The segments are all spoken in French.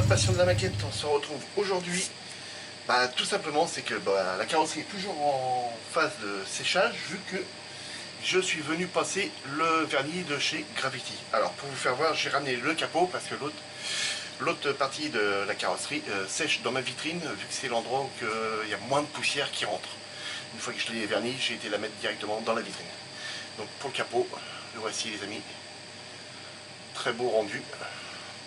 passion de la maquette, on se retrouve aujourd'hui. Tout simplement, c'est que la carrosserie est toujours en phase de séchage, vu que je suis venu passer le vernis de chez Gravity. Alors, pour vous faire voir, j'ai ramené le capot parce que l'autre partie de la carrosserie sèche dans ma vitrine, vu que c'est l'endroit où il y a moins de poussière qui rentre. Une fois que je l'ai verni, j'ai été la mettre directement dans la vitrine. Donc, pour le capot, le voici, les amis. Très beau rendu.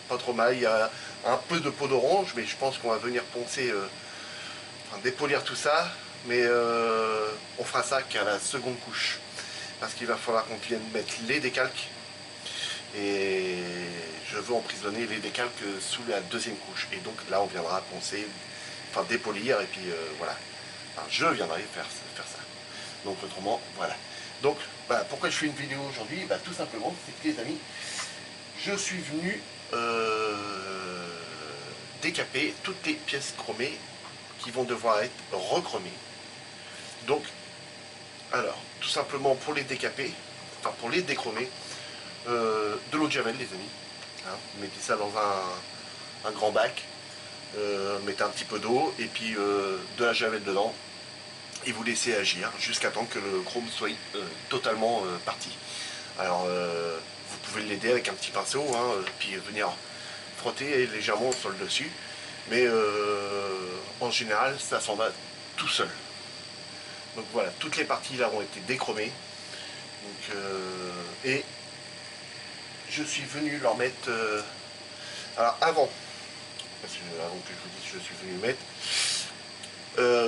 Pas trop mal, il y a un peu de peau d'orange, mais je pense qu'on va venir poncer, dépolir tout ça, mais on fera ça qu'à la seconde couche, parce qu'il va falloir qu'on vienne mettre les décalques, et je veux emprisonner les décalques sous la deuxième couche, et donc là on viendra poncer, enfin dépolir, et puis voilà, enfin, je viendrai faire ça. Donc autrement, voilà. Donc pourquoi je fais une vidéo aujourd'hui? Tout simplement, c'est que les amis, je suis venu décaper toutes les pièces chromées qui vont devoir être rechromées. Donc, alors, tout simplement pour les décaper, enfin pour les déchromer, de l'eau de javel, les amis. Hein, vous mettez ça dans un grand bac, mettez un petit peu d'eau et puis de la javel dedans, et vous laissez agir jusqu'à temps que le chrome soit totalement parti. Alors, vous pouvez l'aider avec un petit pinceau, hein, puis venir frotter légèrement sur le dessus, mais en général ça s'en va tout seul. Donc voilà, toutes les parties là ont été déchromées, donc, et je suis venu leur mettre alors avant que je vous dise je suis venu mettre,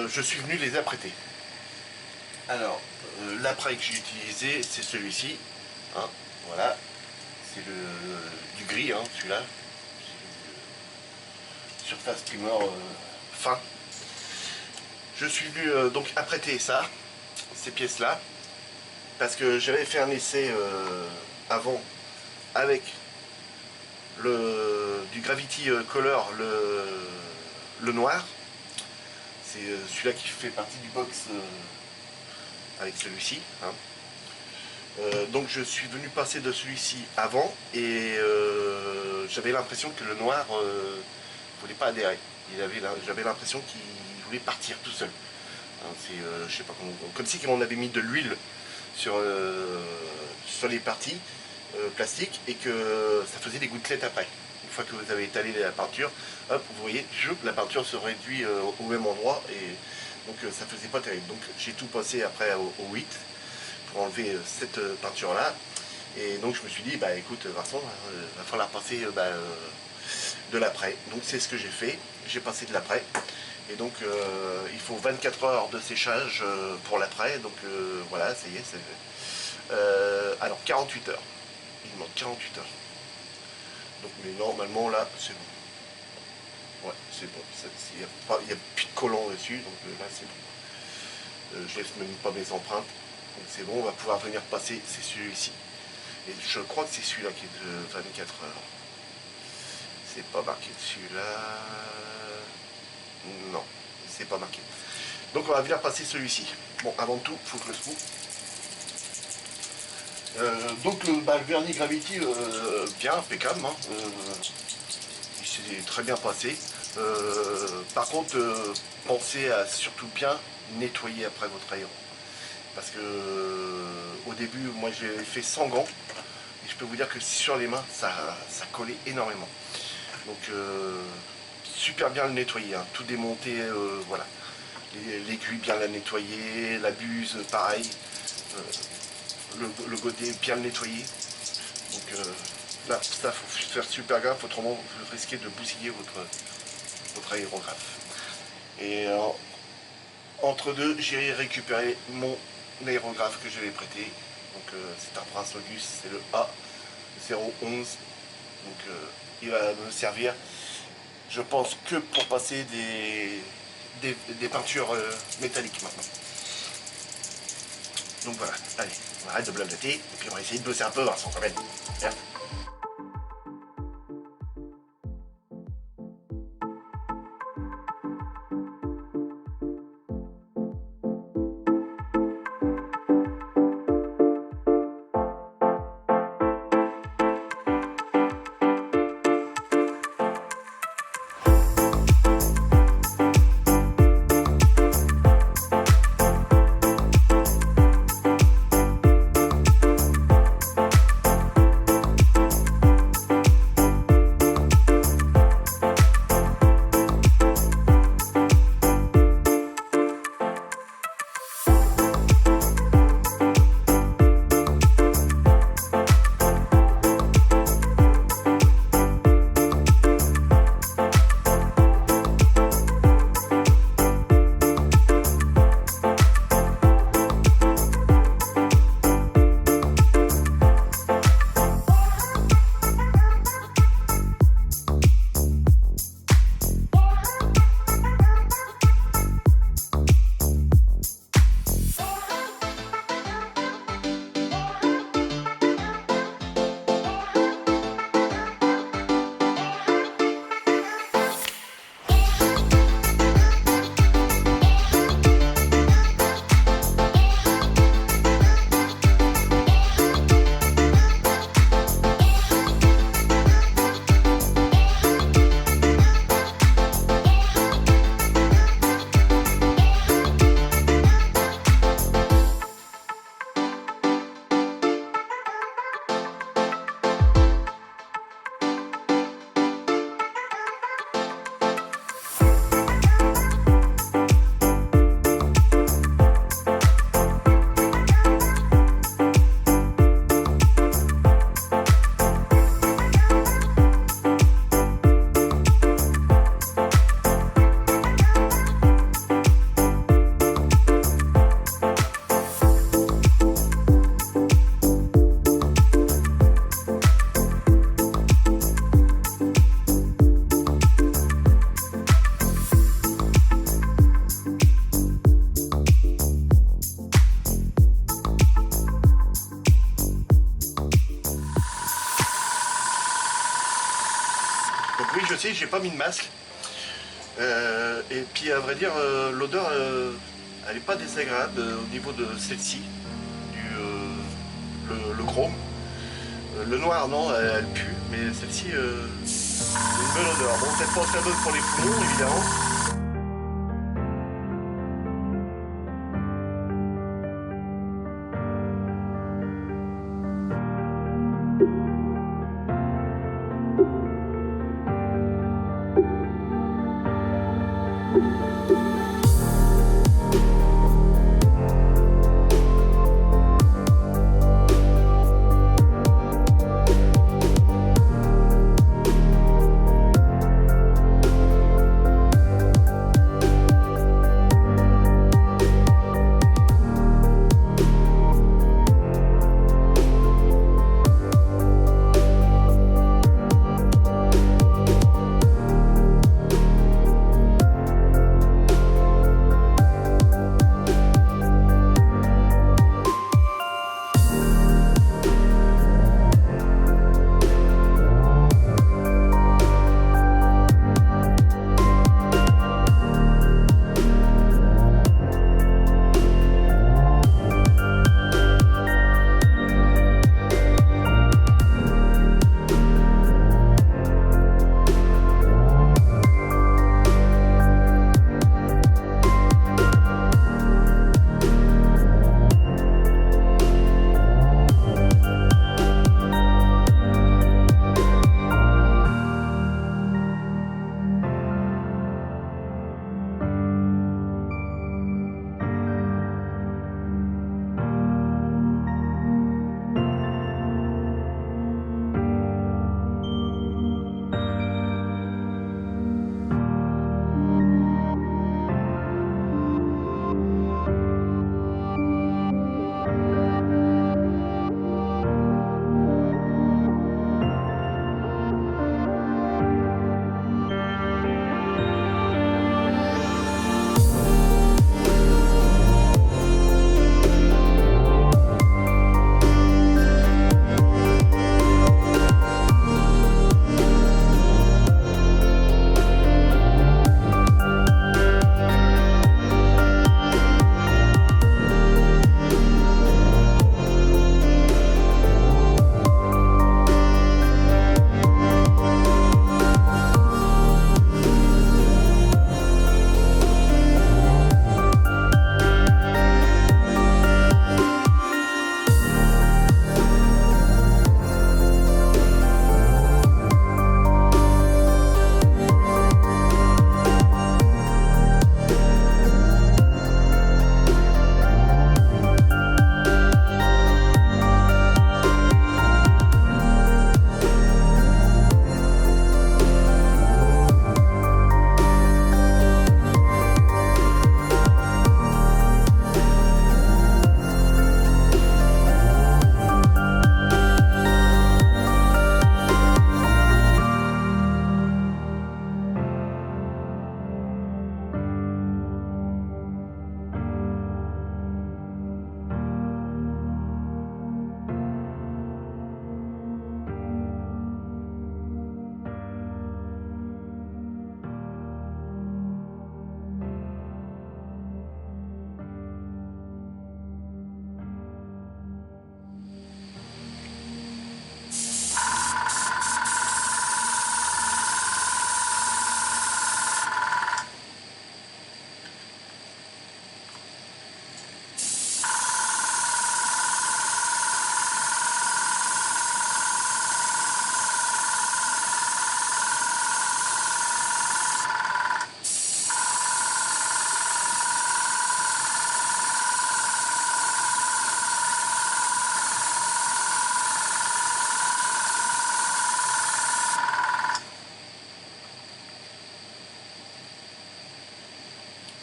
je suis venu les apprêter. Alors l'apprêt que j'ai utilisé, c'est celui-ci, hein, voilà, c'est du gris, hein, celui-là, surface primer fin. Je suis venu donc apprêter ça, ces pièces là, parce que j'avais fait un essai avant avec du Gravity Color, le noir. C'est celui-là qui fait partie du box avec celui-ci, hein. Donc je suis venu passer de celui-ci avant, et j'avais l'impression que le noir voulait pas adhérer. J'avais l'impression qu'il voulait partir tout seul. Hein, je sais pas comment, comme si on avait mis de l'huile sur les parties plastiques, et que ça faisait des gouttelettes après. Une fois que vous avez étalé la peinture, hop, vous voyez, la peinture se réduit au même endroit, et donc ça faisait pas terrible. Donc j'ai tout passé après au 8 pour enlever cette peinture là, et donc je me suis dit écoute Vincent, va falloir passer de l'après. Donc c'est ce que j'ai fait, j'ai passé de l'après, et donc il faut 24 heures de séchage pour l'après, donc voilà, ça y est, c'est alors 48 heures, il manque 48 heures, donc mais normalement là c'est bon, ouais c'est bon, il n'y a plus de collant dessus, donc là c'est bon, je laisse même pas mes empreintes, donc c'est bon, on va pouvoir venir passer, c'est celui-ci, et je crois que c'est celui-là qui est de 24 heures. C'est pas marqué dessus là. Non, c'est pas marqué. Donc on va venir passer celui-ci. Bon, avant tout, il faut que je le trouve. Donc le vernis Gravity, bien impeccable, hein. Il s'est très bien passé. Par contre, pensez à surtout bien nettoyer après votre aéron. Parce que au début, moi je l'ai fait sans gants. Et je peux vous dire que sur les mains, ça collait énormément. Donc super bien le nettoyer, hein, tout démonter, voilà. L'aiguille bien la nettoyer, la buse pareil, le godet bien le nettoyer. Donc là, ça faut faire super gaffe, autrement vous risquez de bousiller votre aérographe. Et entre deux, j'ai récupéré mon aérographe que j'avais prêté. Donc c'est un Prince Logus, c'est le A011. Donc il va me servir, je pense, que pour passer des peintures métalliques maintenant. Donc voilà, allez, on arrête de blablater, et puis on va essayer de bosser un peu Vincent quand même. Merde. pas mis de masque. Et puis à vrai dire, l'odeur, elle n'est pas désagréable au niveau de celle-ci, le chrome. Le noir, non, elle pue, mais celle-ci, c'est une bonne odeur. Bon, peut-être pas très bonne pour les poumons, évidemment.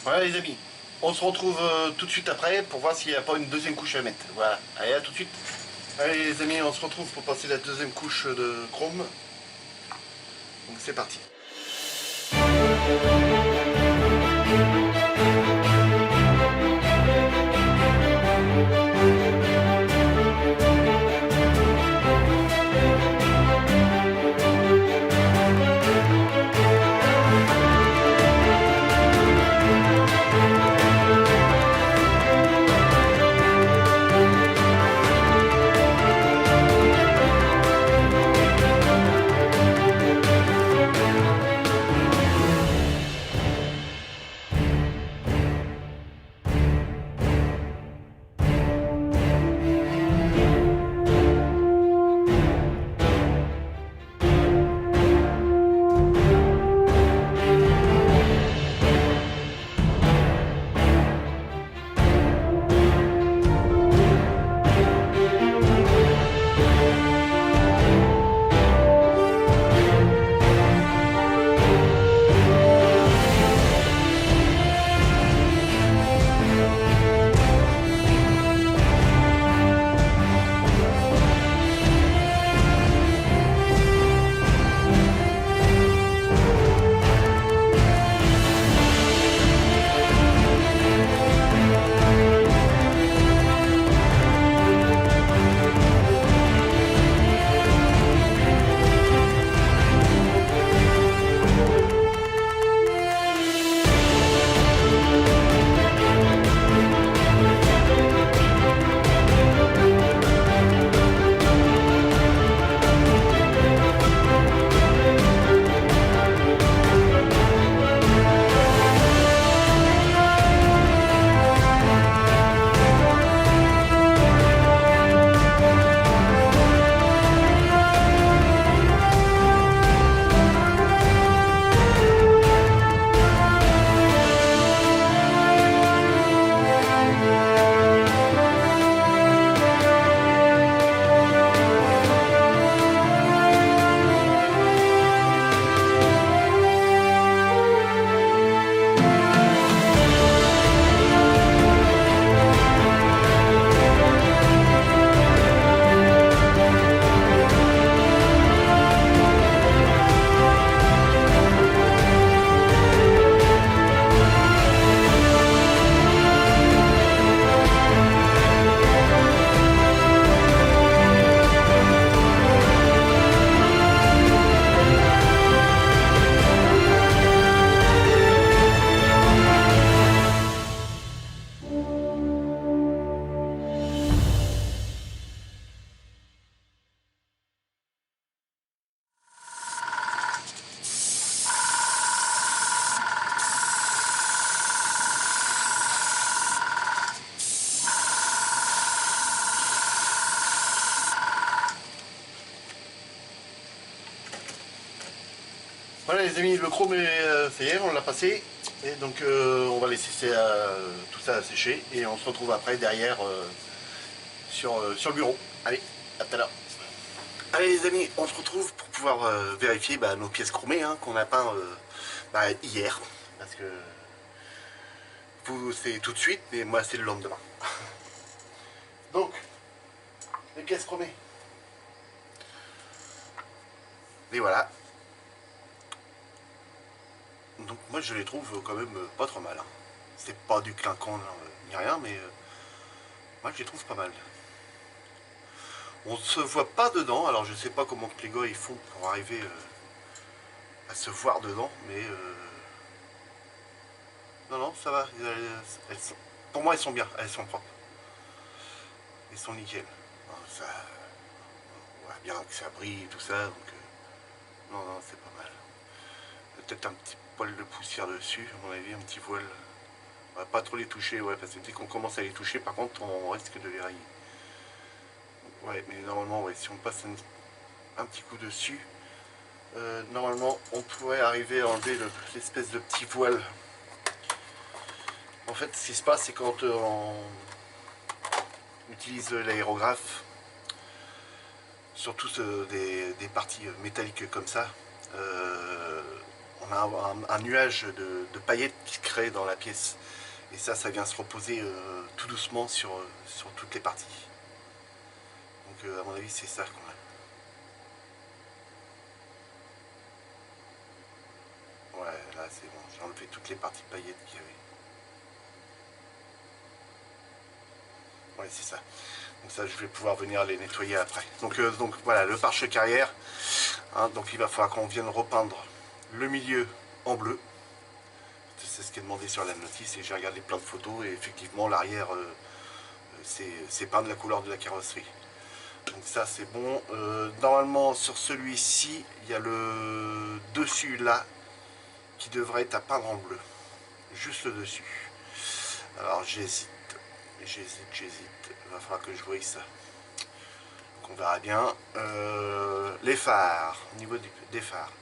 Voilà les amis, on se retrouve tout de suite après pour voir s'il n'y a pas une deuxième couche à mettre. Voilà, allez à tout de suite. Allez les amis, on se retrouve pour passer la deuxième couche de chrome. Donc c'est parti. Voilà les amis, le chrome ça y est, on l'a passé. Et donc on va laisser tout ça sécher et on se retrouve après derrière sur le bureau. Allez, à tout à l'heure. Allez les amis, on se retrouve pour pouvoir vérifier nos pièces chromées qu'on a peint hier. Parce que vous c'est tout de suite, mais moi c'est le lendemain. Donc, les pièces chromées. Et voilà. Donc moi je les trouve quand même pas trop mal. C'est pas du clinquant ni rien, mais moi je les trouve pas mal. On se voit pas dedans, alors je sais pas comment que les gars ils font pour arriver à se voir dedans, mais non ça va. Pour moi elles sont bien, elles sont propres. Elles sont nickel. Ça, on voit bien que ça brille et tout ça, donc non c'est pas mal. Peut-être un petit poil de poussière dessus, à mon avis, un petit voile. On va pas trop les toucher, ouais, parce que dès qu'on commence à les toucher, par contre, on risque de les rayer. Ouais, mais normalement, ouais, si on passe un petit coup dessus, normalement, on pourrait arriver à enlever l'espèce de petit voile. En fait, ce qui se passe, c'est quand on utilise l'aérographe, surtout des parties métalliques comme ça, on a un nuage de paillettes qui se crée dans la pièce. Et ça vient se reposer tout doucement sur toutes les parties. Donc à mon avis c'est ça qu'on a. Ouais, là c'est bon, j'ai enlevé toutes les parties paillettes qu'il y avait. Ouais, c'est ça. Donc ça je vais pouvoir venir les nettoyer après. Donc voilà, le pare-choc arrière. Donc il va falloir qu'on vienne repeindre le milieu en bleu. C'est ce qui est demandé sur la notice et j'ai regardé plein de photos et effectivement l'arrière c'est peint de la couleur de la carrosserie. Donc ça c'est bon. Normalement sur celui-ci il y a le dessus là qui devrait être à peindre en bleu. Juste le dessus. Alors j'hésite. Il va falloir que je voie ça. Donc on verra bien. Les phares. Au niveau des phares.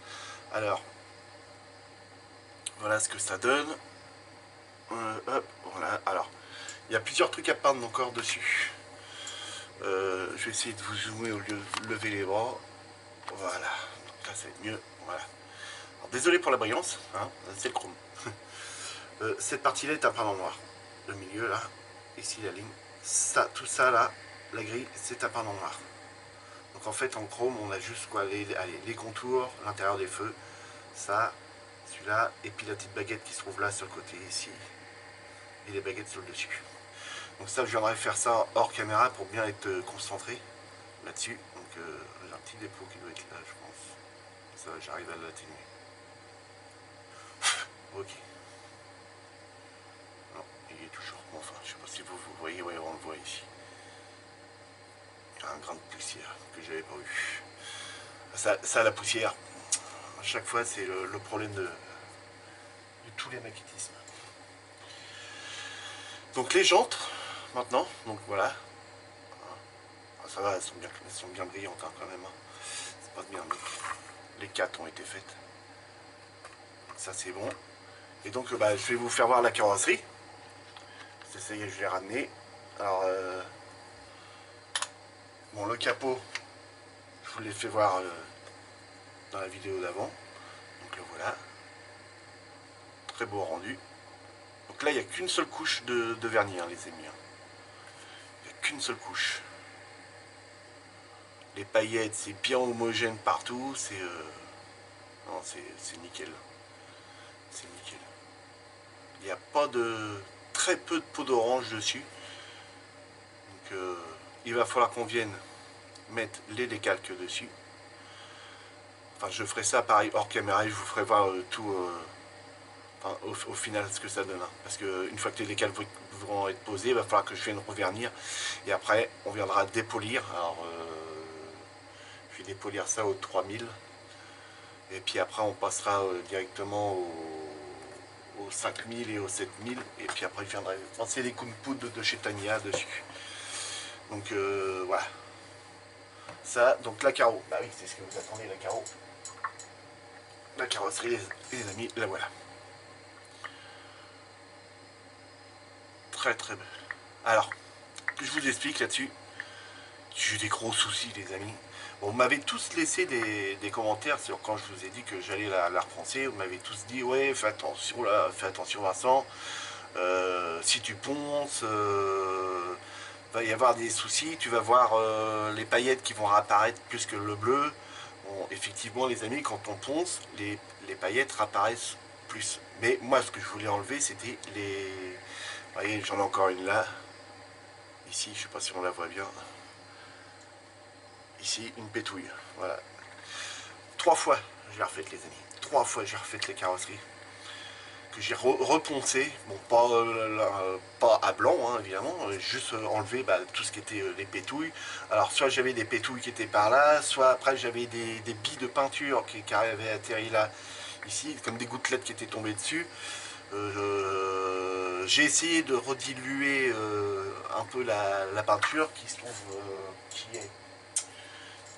Alors voilà ce que ça donne. Hop, voilà. Alors il y a plusieurs trucs à peindre encore dessus. Je vais essayer de vous zoomer au lieu de lever les bras. Voilà, donc là ça va être mieux. Voilà. Alors, désolé pour la brillance, c'est le chrome. Cette partie-là est à peindre en noir. Le milieu là, ici la ligne, ça, tout ça là, la grille, c'est à peindre en noir. Donc en fait en chrome on a juste quoi, les contours, l'intérieur des feux, ça, celui-là, et puis la petite baguette qui se trouve là sur le côté ici, et les baguettes sur le dessus. Donc ça je viendrai faire ça hors caméra pour bien être concentré là-dessus. Donc j'ai un petit dépôt qui doit être là je pense. Ça j'arrive à l'atténuer. Ok. Non, il est toujours. Bon, enfin, je sais pas si vous voyez, ouais, on le voit ici. Il y a un grain de poussière que j'avais pas vu. Ça la poussière, à chaque fois c'est le problème de tous les maquettismes. Donc les jantes, maintenant, donc voilà. Ça va, elles sont bien brillantes quand même. C'est pas bien, les 4 ont été faites. Ça c'est bon. Et donc je vais vous faire voir la carrosserie. Ça y est, je l'ai ramené. Alors bon, le capot, je vous l'ai fait voir dans la vidéo d'avant. Donc le voilà. Très beau rendu. Donc là il n'y a qu'une seule couche de vernis les amis. Il n'y a qu'une seule couche. Les paillettes c'est bien homogène partout. C'est nickel. C'est nickel. Il n'y a pas de... très peu de peau d'orange dessus. Donc il va falloir qu'on vienne mettre les décalques dessus. Enfin je ferai ça pareil hors caméra et je vous ferai voir tout au final ce que ça donne. Parce qu'une fois que les décalques vont être posés, il va falloir que je vienne revernir. Et après on viendra dépolir. Alors je vais dépolir ça au 3000. Et puis après on passera directement au 5000 et au 7000. Et puis après je viendrai lancer les coups de poudre de chez Tamiya dessus. Donc voilà. Ça, donc la carreau. Bah oui, c'est ce que vous attendez, la carreau. la carrosserie, les amis, la voilà. Très très belle. Alors, je vous explique là-dessus. J'ai eu des gros soucis, les amis. Bon, vous m'avez tous laissé des commentaires sur quand je vous ai dit que j'allais la repenser. Vous m'avez tous dit, ouais, fais attention là, fais attention Vincent. Si tu ponces, va y avoir des soucis. Tu vas voir les paillettes qui vont réapparaître plus que le bleu. Bon, effectivement, les amis, quand on ponce, les paillettes réapparaissent plus. Mais moi, ce que je voulais enlever, c'était les... Vous voyez, j'en ai encore une là. Ici, je sais pas si on la voit bien. Ici, une pétouille. Voilà. 3 fois, j'ai refait les amis. 3 fois, j'ai refait les carrosseries. Que j'ai reponcé. Bon, pas à blanc, hein, évidemment. Juste enlever tout ce qui était les pétouilles. Alors, soit j'avais des pétouilles qui étaient par là, soit après j'avais des billes de peinture qui avaient atterri là, ici, comme des gouttelettes qui étaient tombées dessus. J'ai essayé de rediluer un peu la peinture qui se trouve,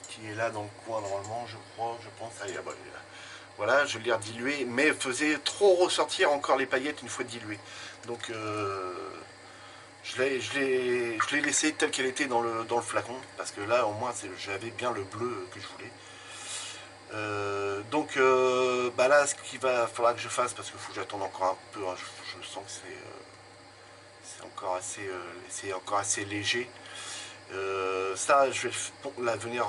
qui est là dans le coin normalement, je crois, je pense. Allez, bah, voilà, je l'ai redilué, mais faisait trop ressortir encore les paillettes une fois diluées. Donc je l'ai laissé telle qu'elle était dans le flacon, parce que là au moins j'avais bien le bleu que je voulais. Donc là, ce qu'il va falloir que je fasse, parce qu'il faut que j'attende encore un peu, hein, je sens que c'est encore assez léger. Ça, je vais venir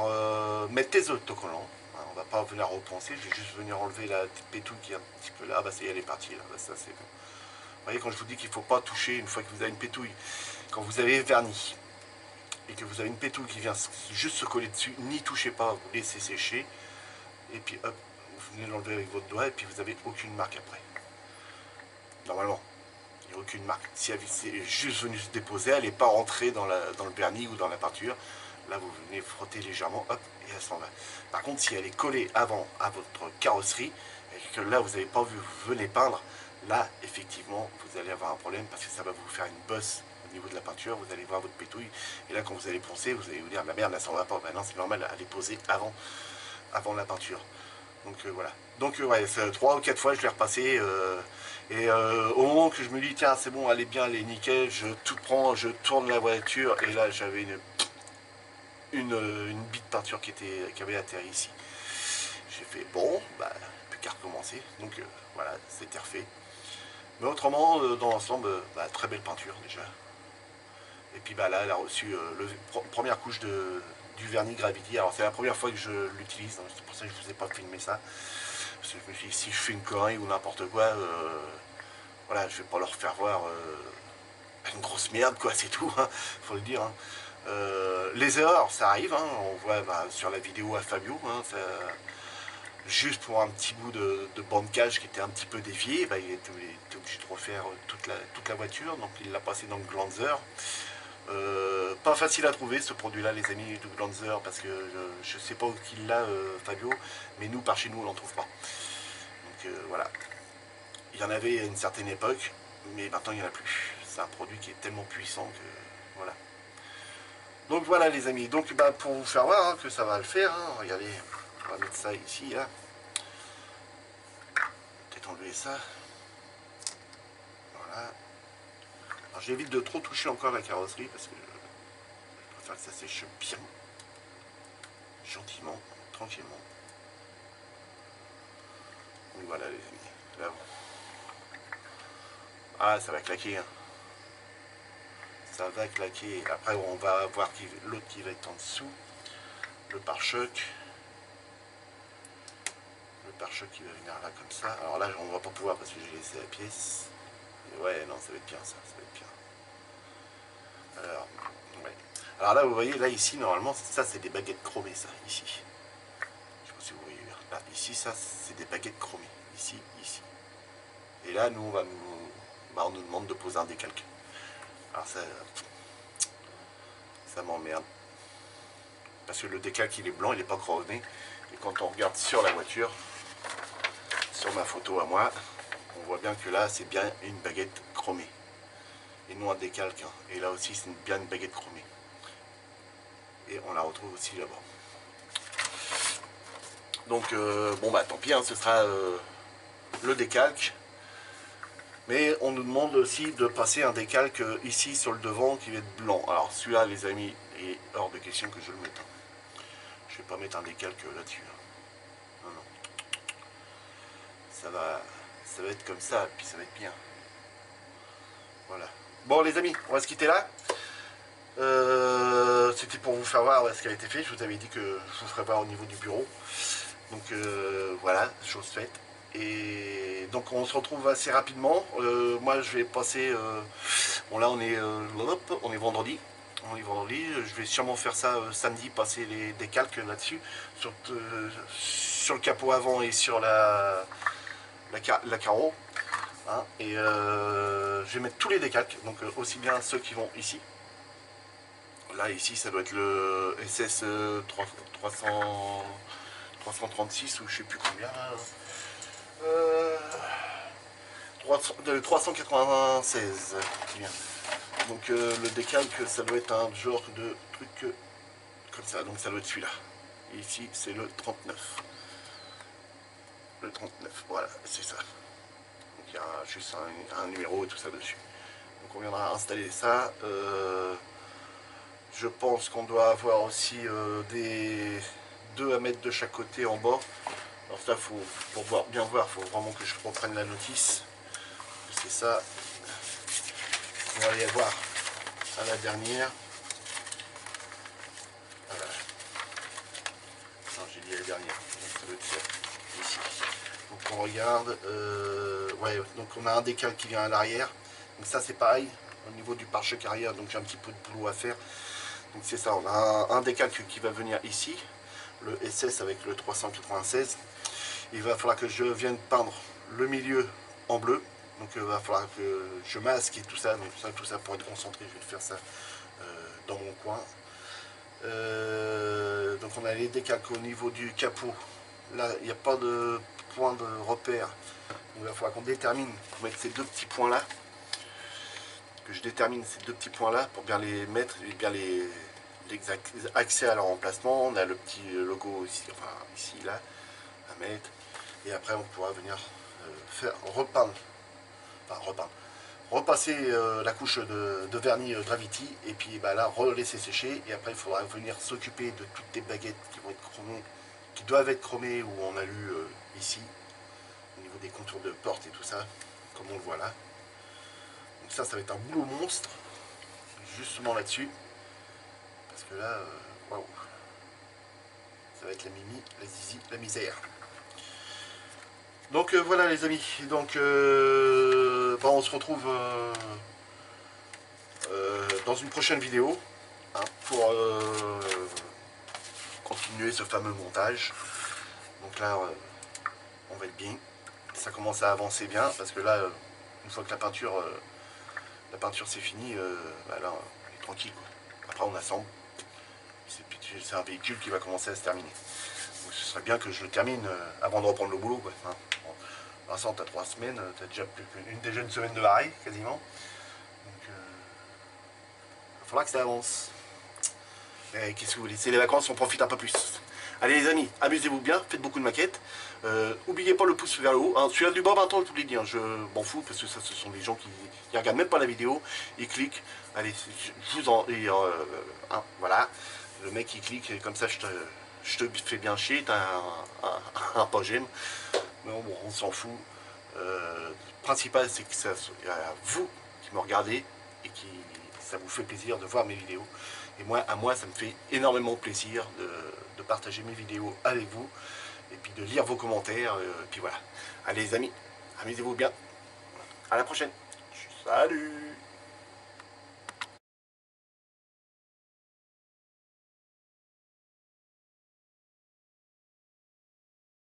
mettre des autocollants. On va pas venir repenser, je vais juste venir enlever la petite pétouille qui est un petit peu là. Bah, ça y est, elle est partie là. Bah, ça, c'est bon. Vous voyez, quand je vous dis qu'il ne faut pas toucher une fois que vous avez une pétouille, quand vous avez verni et que vous avez une pétouille qui vient juste se coller dessus, n'y touchez pas, vous laissez sécher. Et puis hop, vous venez l'enlever avec votre doigt et puis vous n'avez aucune marque après. Normalement. Il n'y a aucune marque. Si elle est juste venue se déposer, elle n'est pas rentrée dans le vernis ou dans la peinture. Là, vous venez frotter légèrement, hop, et elle s'en va. Par contre, si elle est collée avant à votre carrosserie, et que là, vous n'avez pas vu, vous venez peindre, là, effectivement, vous allez avoir un problème parce que ça va vous faire une bosse au niveau de la peinture. Vous allez voir votre pétouille. Et là, quand vous allez poncer, vous allez vous dire, la merde, là, ça ne va pas. Ben non, c'est normal, elle est posée avant la peinture. Donc voilà. Donc ouais, 3 ou 4 fois je l'ai repassé. Au moment que je me dis tiens c'est bon, elle est bien, elle est nickel, je tout prends, je tourne la voiture et là j'avais une bite de peinture qui avait atterri ici. J'ai fait bon, bah plus qu'à recommencer. Donc voilà, c'était refait. Mais autrement, dans l'ensemble, très belle peinture déjà. Et puis là, elle a reçu première couche du vernis Gravity. Alors c'est la première fois que je l'utilise, hein, c'est pour ça que je ne vous ai pas filmé ça. Parce que je me suis dit, si je fais une connerie ou n'importe quoi, voilà, je vais pas leur faire voir une grosse merde, quoi, c'est tout, hein, faut le dire. Hein. Les erreurs, ça arrive, hein, on voit sur la vidéo à Fabio, hein, juste pour un petit bout de bande cage qui était un petit peu dévié, il était obligé de refaire toute la voiture, donc il l'a passé dans le Glanzer. Pas facile à trouver ce produit là les amis du Glanzer, parce que je sais pas où qu'il l'a Fabio, mais nous par chez nous on n'en trouve pas. Donc voilà, il y en avait à une certaine époque, mais maintenant il n'y en a plus. C'est un produit qui est tellement puissant que voilà. Donc voilà les amis, donc pour vous faire voir hein, que ça va le faire, hein, regardez, on va mettre ça ici, hein. Peut-être enlever ça. Voilà. Alors j'évite de trop toucher encore la carrosserie parce que je préfère que ça sèche bien, gentiment, tranquillement. Donc voilà les amis, là ah ça va claquer, hein. Ça va claquer. Après on va voir l'autre qui va être en dessous, le pare-choc. Le pare-choc qui va venir là comme ça. Alors là on va pas pouvoir parce que j'ai laissé la pièce. Et ouais non ça va être bien ça va être bien. Alors, ouais. Alors là vous voyez là ici normalement ça c'est des baguettes chromées ça ici. Je sais pas si vous voyez là ici ça c'est des baguettes chromées. Ici, ici. Et là nous on nous demande de poser un décalque. Alors ça m'emmerde. Parce que le décalque il est blanc, il n'est pas chromé. Et quand on regarde sur la voiture, sur ma photo à moi, on voit bien que là c'est bien une baguette chromée. Et non un décalque. Hein. Et là aussi c'est bien une baguette chromée. Et on la retrouve aussi là-bas. Donc bon bah tant pis, hein, ce sera le décalque. Mais on nous demande aussi de passer un décalque ici sur le devant qui va être blanc. Alors celui-là les amis, il est hors de question que je le mette. Je vais pas mettre un décalque là-dessus. Non, non. Ça va être comme ça, et puis ça va être bien. Voilà. Bon les amis, on va se quitter là. C'était pour vous faire voir ce qui a été fait. Je vous avais dit que je vous ferai voir au niveau du bureau. Donc voilà, chose faite. Et donc on se retrouve assez rapidement. Moi je vais passer. Bon là on est vendredi. On est vendredi. Je vais sûrement faire ça samedi, passer les décalques là-dessus. Sur le capot avant et sur la carreau. Hein, et je vais mettre tous les décalques, donc aussi bien ceux qui vont ici. Là ici ça doit être le SS 336 ou je sais plus combien. 396 qui vient. Donc le décalque ça doit être un genre de truc comme ça, donc ça doit être celui-là. Et ici c'est le 39. Le 39, voilà, c'est ça. Donc il y a juste un numéro et tout ça dessus. Donc on viendra installer ça. Je pense qu'on doit avoir aussi des 2 à mettre de chaque côté en bas. Alors ça, pour bien voir, il faut vraiment que je reprenne la notice. C'est ça. On va aller voir à la dernière. Voilà. Non, j'ai dit à la dernière. Donc ça doit être ça, ici. Donc on regarde. Ouais, donc on a un décal qui vient à l'arrière. Donc ça c'est pareil au niveau du pare-choc arrière. Donc j'ai un petit peu de boulot à faire. Donc c'est ça, on a un décalque qui va venir ici, le SS avec le 396. Il va falloir que je vienne peindre le milieu en bleu. Donc il va falloir que je masque et tout ça. Donc tout ça pour être concentré, je vais faire ça dans mon coin. Donc on a les décalques au niveau du capot. Là, il n'y a pas de point de repère. Donc il va falloir qu'on détermine, pour mettre ces 2 petits points là. Que je détermine ces 2 petits points là pour bien les mettre et bien les accès à leur emplacement. On a le petit logo ici, enfin ici là à mettre, et après on pourra venir faire repasser la couche de vernis Gravity, et puis bah, là relaisser sécher, et après il faudra venir s'occuper de toutes les baguettes qui vont être chromées, qui doivent être chromées, où on a lu ici au niveau des contours de porte et tout ça, comme on le voit là. Donc ça va être un boulot monstre, justement là-dessus. Parce que là, waouh, ça va être la mimi, la zizi, la misère. Donc voilà les amis, donc bon, on se retrouve dans une prochaine vidéo, hein, pour continuer ce fameux montage. Donc là, on va être bien, ça commence à avancer bien, parce que là, une fois que la peinture c'est fini, bah là, on est tranquille, quoi. Après on assemble. C'est un véhicule qui va commencer à se terminer. Donc ce serait bien que je le termine avant de reprendre le boulot, quoi. Hein. Bon, Vincent, tu as 3 semaines, tu as déjà déjà une semaine de l'arrêt, quasiment. Donc il va falloir que ça avance. Qu'est-ce que vous voulez? C'est les vacances, on profite un peu plus. Allez les amis, amusez-vous bien, faites beaucoup de maquettes. N'oubliez pas le pouce vers le haut. Hein. Celui-là du bas, maintenant, je vous l'ai dit, hein, je m'en fous, parce que ça, ce sont des gens qui regardent même pas la vidéo, ils cliquent. Allez, je vous en... hein, voilà. Le mec il clique et comme ça je te fais bien chier, t'as un pas j'aime. Mais bon, on s'en fout. Le principal c'est que ça à vous qui me regardez et qui ça vous fait plaisir de voir mes vidéos. Et à moi ça me fait énormément plaisir de partager mes vidéos avec vous. Et puis de lire vos commentaires. Et puis voilà. Allez les amis, amusez-vous bien. À la prochaine. Salut.